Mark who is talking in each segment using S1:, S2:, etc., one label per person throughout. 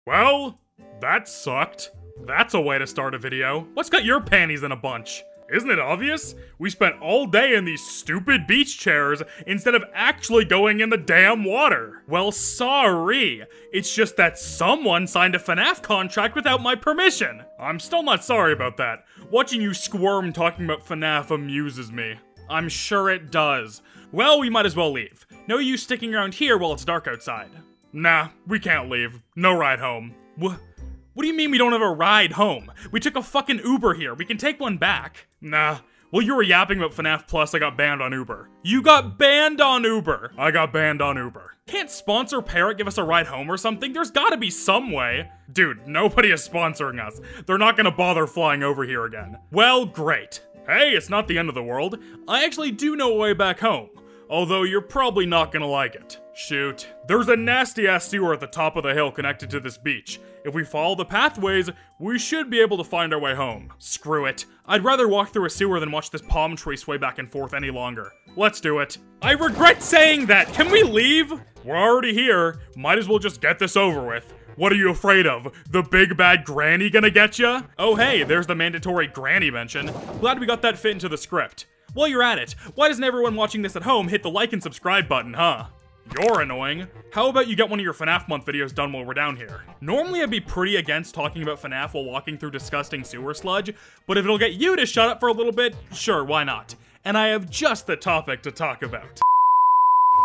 S1: Well, that sucked. That's a way to start a video. What's got your panties in a bunch? Isn't it obvious? We spent all day in these stupid beach chairs instead of actually going in the damn water. Well, sorry. It's just that someone signed a FNAF contract without my permission. I'm still not sorry about that. Watching you squirm talking about FNAF amuses me. I'm sure it does. Well, we might as well leave. No use sticking around here while it's dark outside. Nah, we can't leave. No ride home. What do you mean we don't have a ride home? We took a fucking Uber here. We can take one back. Nah. Well, you were yapping about FNAF Plus. I got banned on Uber. You got banned on Uber. I got banned on Uber. Can't sponsor Parrot give us a ride home or something? There's gotta be some way. Dude, nobody is sponsoring us. They're not gonna bother flying over here again. Well, great. Hey, it's not the end of the world. I actually do know a way back home. Although you're probably not gonna like it. Shoot. There's a nasty-ass sewer at the top of the hill connected to this beach. If we follow the pathways, we should be able to find our way home. Screw it. I'd rather walk through a sewer than watch this palm tree sway back and forth any longer. Let's do it. I regret saying that. Can we leave? We're already here. Might as well just get this over with. What are you afraid of? The big bad granny gonna get ya? Oh hey, there's the mandatory granny mention. Glad we got that fit into the script. While you're at it, why doesn't everyone watching this at home hit the like and subscribe button, huh? You're annoying. How about you get one of your FNAF month videos done while we're down here? Normally I'd be pretty against talking about FNAF while walking through disgusting sewer sludge, but if it'll get you to shut up for a little bit, sure, why not? And I have just the topic to talk about.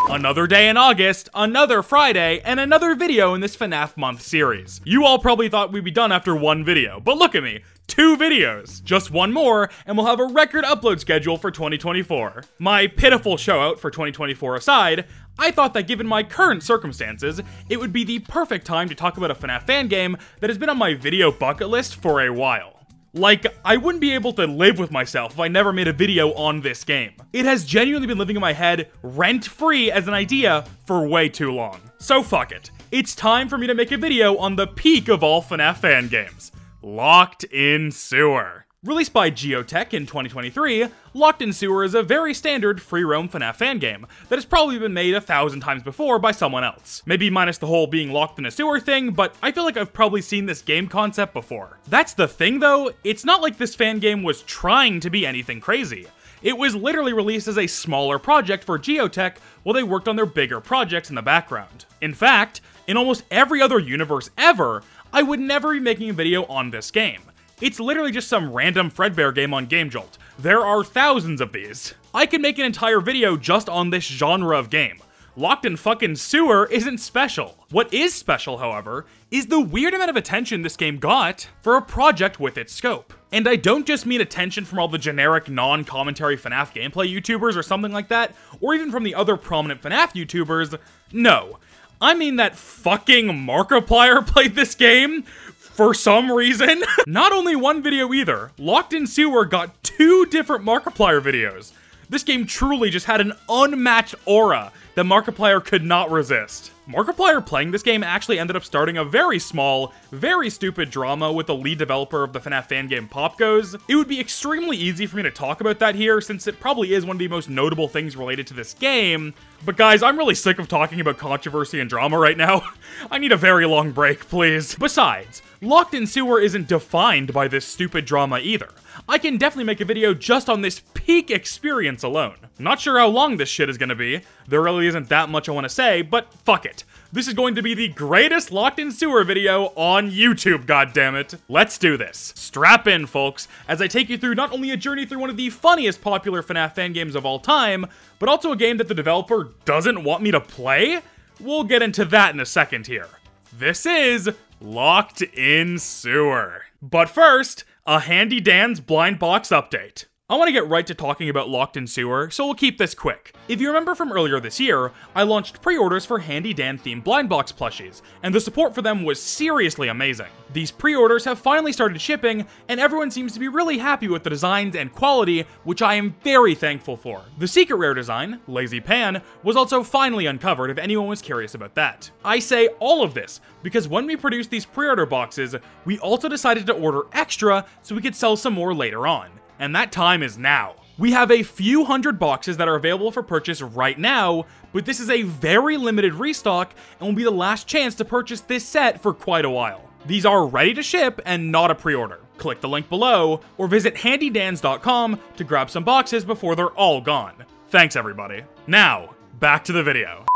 S1: Another day in August, another Friday, and another video in this FNAF month series. You all probably thought we'd be done after one video, but look at me. 2 videos. Just one more, and we'll have a record upload schedule for 2024. My pitiful show out for 2024 aside, I thought that given my current circumstances, it would be the perfect time to talk about a FNAF fan game that has been on my video bucket list for a while. Like, I wouldn't be able to live with myself if I never made a video on this game. It has genuinely been living in my head rent-free as an idea for way too long. So fuck it. It's time for me to make a video on the peak of all FNAF fan games. Locked in Sewer. Released by Geotech in 2023, Locked in Sewer is a very standard free-roam FNAF fan game that has probably been made 1,000 times before by someone else. Maybe minus the whole being locked in a sewer thing, but I feel like I've probably seen this game concept before. That's the thing though, it's not like this fan game was trying to be anything crazy. It was literally released as a smaller project for Geotech while they worked on their bigger projects in the background. In fact, in almost every other universe ever, I would never be making a video on this game. It's literally just some random Fredbear game on GameJolt. There are thousands of these. I could make an entire video just on this genre of game. Locked in fucking Sewer isn't special. What is special, however, is the weird amount of attention this game got for a project with its scope. And I don't just mean attention from all the generic non-commentary FNAF gameplay YouTubers or something like that, or even from the other prominent FNAF YouTubers. No. I mean that fucking Markiplier played this game for some reason. Not only one video either. Locked in Sewer got 2 different Markiplier videos. This game truly just had an unmatched aura that Markiplier could not resist. Markiplier playing this game actually ended up starting a very small, very stupid drama with the lead developer of the FNAF fan game Pop Goes. It would be extremely easy for me to talk about that here since it probably is one of the most notable things related to this game. But guys, I'm really sick of talking about controversy and drama right now. I need a very long break, please. Besides, Locked in Sewer isn't defined by this stupid drama either. I can definitely make a video just on this peak experience alone. Not sure how long this shit is gonna be. There really isn't that much I want to say, but fuck it. This is going to be the greatest Locked in Sewer video on YouTube, goddammit. Let's do this. Strap in, folks, as I take you through not only a journey through one of the funniest popular FNAF fan games of all time, but also a game that the developer doesn't want me to play? We'll get into that in a second here. This is Locked in Sewer. But first, a handy Danz blind box update. I want to get right to talking about Locked in Sewer, so we'll keep this quick. If you remember from earlier this year, I launched pre-orders for Handy Dan themed blind box plushies, and the support for them was seriously amazing. These pre-orders have finally started shipping, and everyone seems to be really happy with the designs and quality, which I am very thankful for. The secret rare design, Lazy Pan, was also finally uncovered if anyone was curious about that. I say all of this because when we produced these pre-order boxes, we also decided to order extra so we could sell some more later on. And that time is now. We have a few hundred boxes that are available for purchase right now, but this is a very limited restock and will be the last chance to purchase this set for quite a while. These are ready to ship and not a pre-order. Click the link below or visit handydanz.com to grab some boxes before they're all gone. Thanks everybody. Now, back to the video.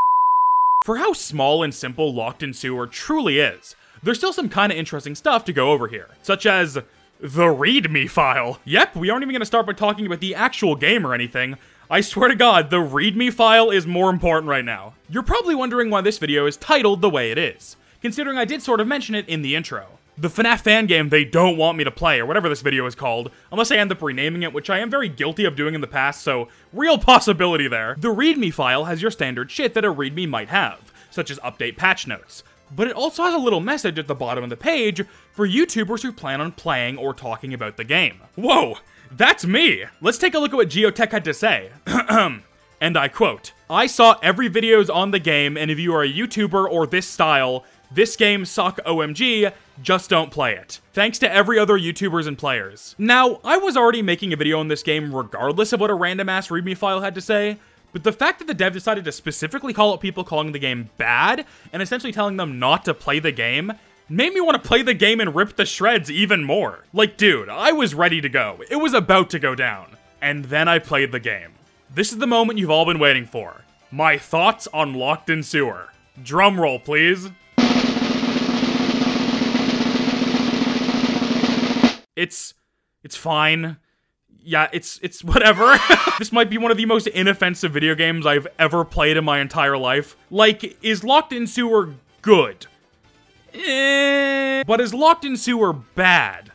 S1: For how small and simple Locked in Sewer truly is, there's still some kinda interesting stuff to go over here, such as the README file. Yep, we aren't even gonna start by talking about the actual game or anything. I swear to God, the README file is more important right now. You're probably wondering why this video is titled the way it is, considering I did sort of mention it in the intro. The FNAF fan game they don't want me to play, or whatever this video is called, unless I end up renaming it, which I am very guilty of doing in the past, so real possibility there. The README file has your standard shit that a README might have, such as update patch notes. But it also has a little message at the bottom of the page for YouTubers who plan on playing or talking about the game. Whoa, that's me! Let's take a look at what Geotech had to say. And I quote, "I saw every videos on the game, and if you are a YouTuber or this style, this game suck OMG, just don't play it. Thanks to every other YouTubers and players." Now, I was already making a video on this game regardless of what a random ass README file had to say, but the fact that the dev decided to specifically call out people calling the game bad, and essentially telling them not to play the game, made me want to play the game and rip the shreds even more. Like, dude, I was ready to go. It was about to go down. And then I played the game. This is the moment you've all been waiting for. My thoughts on Locked in Sewer. Drum roll, please. It's fine. Yeah, it's whatever. This might be one of the most inoffensive video games I've ever played in my entire life. Like, is Locked in Sewer good? But is Locked in Sewer bad?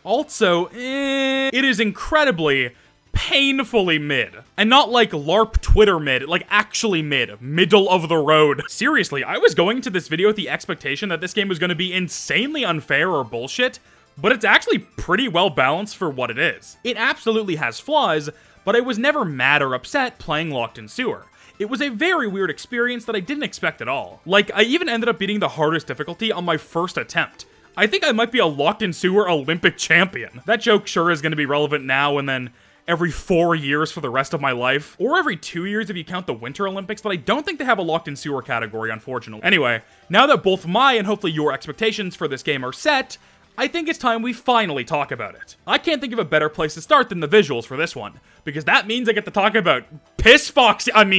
S1: Also, it is incredibly, painfully mid. And not like LARP Twitter mid, like actually mid. Middle of the road. Seriously, I was going into this video with the expectation that this game was going to be insanely unfair or bullshit, but it's actually pretty well balanced for what it is. It absolutely has flaws, but I was never mad or upset playing Locked in Sewer. It was a very weird experience that I didn't expect at all. Like, I even ended up beating the hardest difficulty on my first attempt. I think I might be a Locked in Sewer Olympic champion. That joke sure is going to be relevant now and then every 4 years for the rest of my life. Or every 2 years if you count the Winter Olympics, but I don't think they have a Locked in Sewer category, unfortunately. Anyway, now that both my and hopefully your expectations for this game are set, I think it's time we finally talk about it. I can't think of a better place to start than the visuals for this one, because that means I get to talk about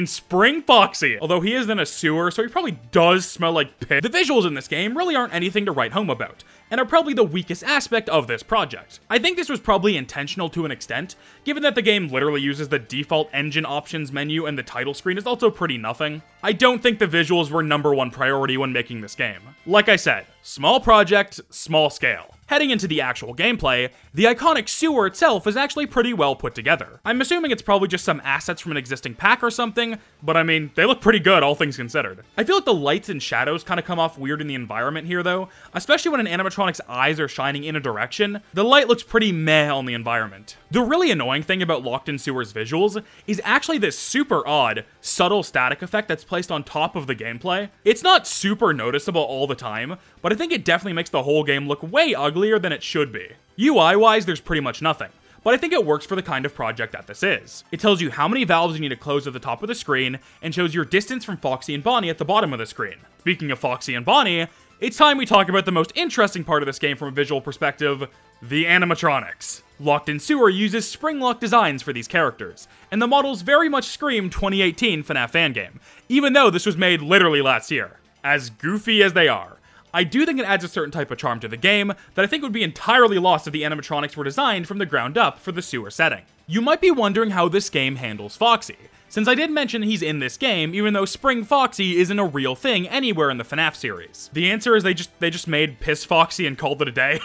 S1: Spring Foxy. Although he is in a sewer, so he probably does smell like piss. The visuals in this game really aren't anything to write home about, and are probably the weakest aspect of this project. I think this was probably intentional to an extent, given that the game literally uses the default engine options menu and the title screen is also pretty nothing. I don't think the visuals were #1 priority when making this game. Like I said, small project, small scale. Heading into the actual gameplay, the iconic sewer itself is actually pretty well put together. I'm assuming it's probably just some assets from an existing pack or something, but I mean, they look pretty good, all things considered. I feel like the lights and shadows kind of come off weird in the environment here though, especially when an animatronic's eyes are shining in a direction. The light looks pretty meh on the environment. The really annoying thing about Locked in Sewer's visuals is actually this super odd, subtle static effect that's placed on top of the gameplay. It's not super noticeable all the time, but I think it definitely makes the whole game look way uglier than it should be. UI-wise, there's pretty much nothing, but I think it works for the kind of project that this is. It tells you how many valves you need to close at the top of the screen, and shows your distance from Foxy and Bonnie at the bottom of the screen. Speaking of Foxy and Bonnie, it's time we talk about the most interesting part of this game from a visual perspective, the animatronics. Locked in Sewer uses spring-lock designs for these characters, and the models very much scream 2018 FNAF fan game, even though this was made literally last year. As goofy as they are, I do think it adds a certain type of charm to the game that I think would be entirely lost if the animatronics were designed from the ground up for the sewer setting. You might be wondering how this game handles Foxy, since I did mention he's in this game even though Spring Foxy isn't a real thing anywhere in the FNAF series. The answer is they just made Piss Foxy and called it a day.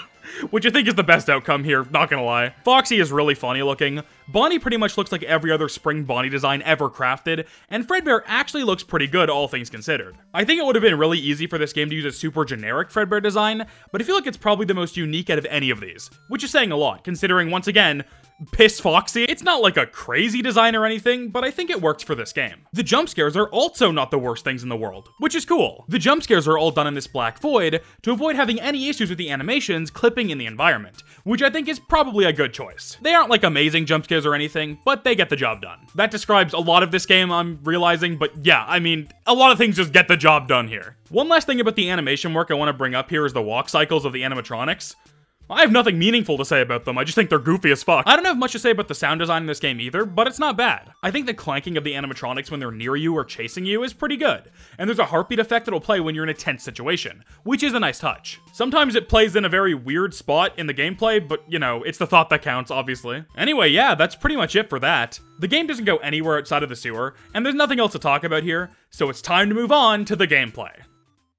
S1: Which I think is the best outcome here, not gonna lie. Foxy is really funny looking, Bonnie pretty much looks like every other Spring Bonnie design ever crafted, and Fredbear actually looks pretty good, all things considered. I think it would have been really easy for this game to use a super generic Fredbear design, but I feel like it's probably the most unique out of any of these, which is saying a lot, considering, once again, Piss Foxy. It's not like a crazy design or anything, but I think it works for this game. The jump scares are also not the worst things in the world, which is cool. The jump scares are all done in this black void to avoid having any issues with the animations clipping in the environment, which I think is probably a good choice. They aren't like amazing jump scares or anything, but they get the job done. That describes a lot of this game, I'm realizing, but yeah, I mean, a lot of things just get the job done here. One last thing about the animation work I want to bring up here is the walk cycles of the animatronics. I have nothing meaningful to say about them, I just think they're goofy as fuck. I don't have much to say about the sound design in this game either, but it's not bad. I think the clanking of the animatronics when they're near you or chasing you is pretty good, and there's a heartbeat effect that'll play when you're in a tense situation, which is a nice touch. Sometimes it plays in a very weird spot in the gameplay, but you know, it's the thought that counts, obviously. Anyway, yeah, that's pretty much it for that. The game doesn't go anywhere outside of the sewer, and there's nothing else to talk about here, so it's time to move on to the gameplay.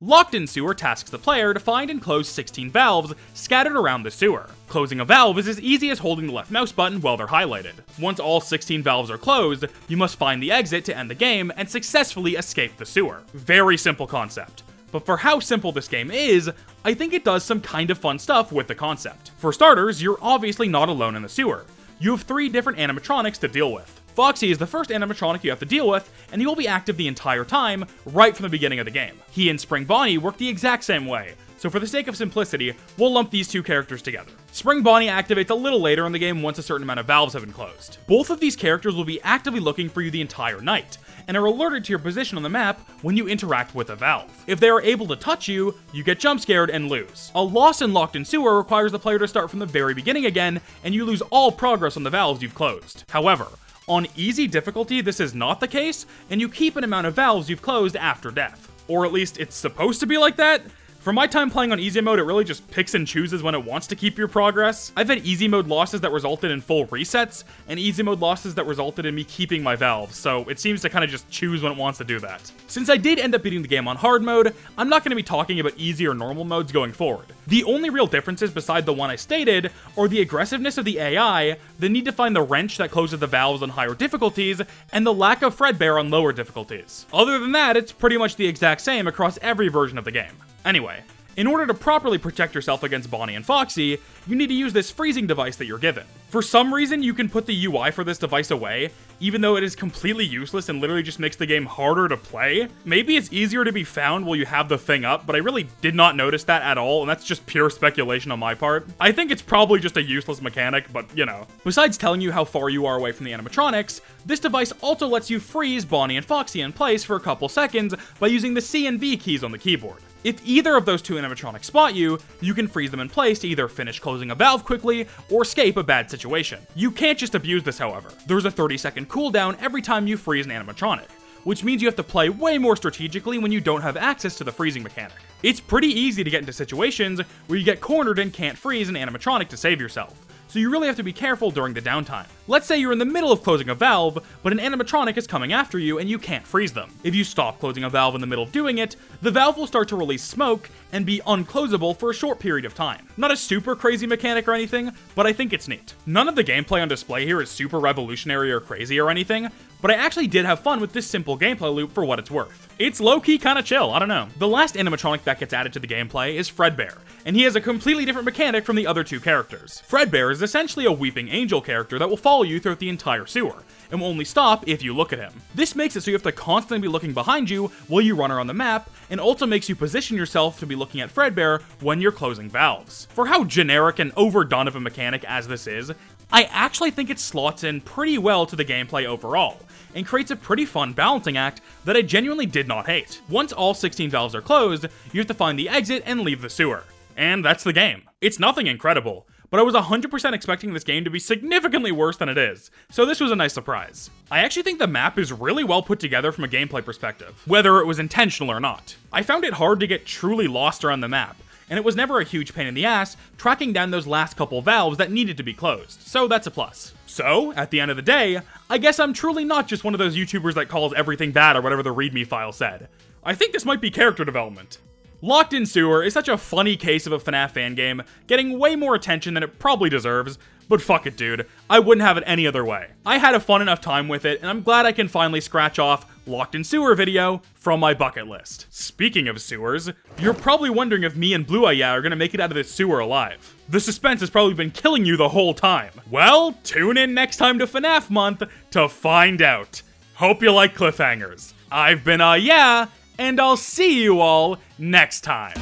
S1: Locked in Sewer tasks the player to find and close 16 valves scattered around the sewer. Closing a valve is as easy as holding the left mouse button while they're highlighted. Once all 16 valves are closed, you must find the exit to end the game and successfully escape the sewer. Very simple concept. But for how simple this game is, I think it does some kind of fun stuff with the concept. For starters, you're obviously not alone in the sewer. You have 3 different animatronics to deal with. Foxy is the first animatronic you have to deal with, and he will be active the entire time, right from the beginning of the game. He and Spring Bonnie work the exact same way, so for the sake of simplicity, we'll lump these 2 characters together. Spring Bonnie activates a little later in the game once a certain amount of valves have been closed. Both of these characters will be actively looking for you the entire night, and are alerted to your position on the map when you interact with a valve. If they are able to touch you, you get jump scared and lose. A loss in Locked in Sewer requires the player to start from the very beginning again, and you lose all progress on the valves you've closed. However, on easy difficulty, this is not the case, and you keep an amount of valves you've closed after death. Or at least it's supposed to be like that? For my time playing on easy mode, it really just picks and chooses when it wants to keep your progress. I've had easy mode losses that resulted in full resets, and easy mode losses that resulted in me keeping my valves, so it seems to kind of just choose when it wants to do that. Since I did end up beating the game on hard mode, I'm not going to be talking about easy or normal modes going forward. The only real differences beside the one I stated are the aggressiveness of the AI, the need to find the wrench that closes the valves on higher difficulties, and the lack of Fredbear on lower difficulties. Other than that, it's pretty much the exact same across every version of the game. Anyway, in order to properly protect yourself against Bonnie and Foxy, you need to use this freezing device that you're given. For some reason, you can put the UI for this device away, even though it is completely useless and literally just makes the game harder to play. Maybe it's easier to be found while you have the thing up, but I really did not notice that at all, and that's just pure speculation on my part. I think it's probably just a useless mechanic, but you know. Besides telling you how far you are away from the animatronics, this device also lets you freeze Bonnie and Foxy in place for a couple seconds by using the C and V keys on the keyboard. If either of those 2 animatronics spot you, you can freeze them in place to either finish closing a valve quickly or escape a bad situation. You can't just abuse this, however. There's a 30-second cooldown every time you freeze an animatronic, which means you have to play way more strategically when you don't have access to the freezing mechanic. It's pretty easy to get into situations where you get cornered and can't freeze an animatronic to save yourself, so you really have to be careful during the downtime. Let's say you're in the middle of closing a valve, but an animatronic is coming after you and you can't freeze them. If you stop closing a valve in the middle of doing it, the valve will start to release smoke and be unclosable for a short period of time. Not a super crazy mechanic or anything, but I think it's neat. None of the gameplay on display here is super revolutionary or crazy or anything, but I actually did have fun with this simple gameplay loop for what it's worth. It's low-key kinda chill, I don't know. The last animatronic that gets added to the gameplay is Fredbear, and he has a completely different mechanic from the other 2 characters. Fredbear is essentially a weeping angel character that will follow you throughout the entire sewer, and will only stop if you look at him. This makes it so you have to constantly be looking behind you while you run around the map, and also makes you position yourself to be looking at Fredbear when you're closing valves. For how generic and overdone of a mechanic as this is, I actually think it slots in pretty well to the gameplay overall, and creates a pretty fun balancing act that I genuinely did not hate. Once all 16 valves are closed, you have to find the exit and leave the sewer. And that's the game. It's nothing incredible, but I was 100% expecting this game to be significantly worse than it is, so this was a nice surprise. I actually think the map is really well put together from a gameplay perspective, whether it was intentional or not. I found it hard to get truly lost around the map, and it was never a huge pain in the ass tracking down those last couple valves that needed to be closed, so that's a plus. So, at the end of the day, I guess I'm truly not just one of those YouTubers that calls everything bad or whatever the readme file said. I think this might be character development. Locked in Sewer is such a funny case of a FNAF fan game, getting way more attention than it probably deserves, But fuck it, dude. I wouldn't have it any other way. I had a fun enough time with it, and I'm glad I can finally scratch off Locked in Sewer video from my bucket list. Speaking of sewers, you're probably wondering if me and Blue Eye are gonna make it out of this sewer alive. The suspense has probably been killing you the whole time. Well, tune in next time to FNAF month to find out. Hope you like cliffhangers. I've been yeah, and I'll see you all next time.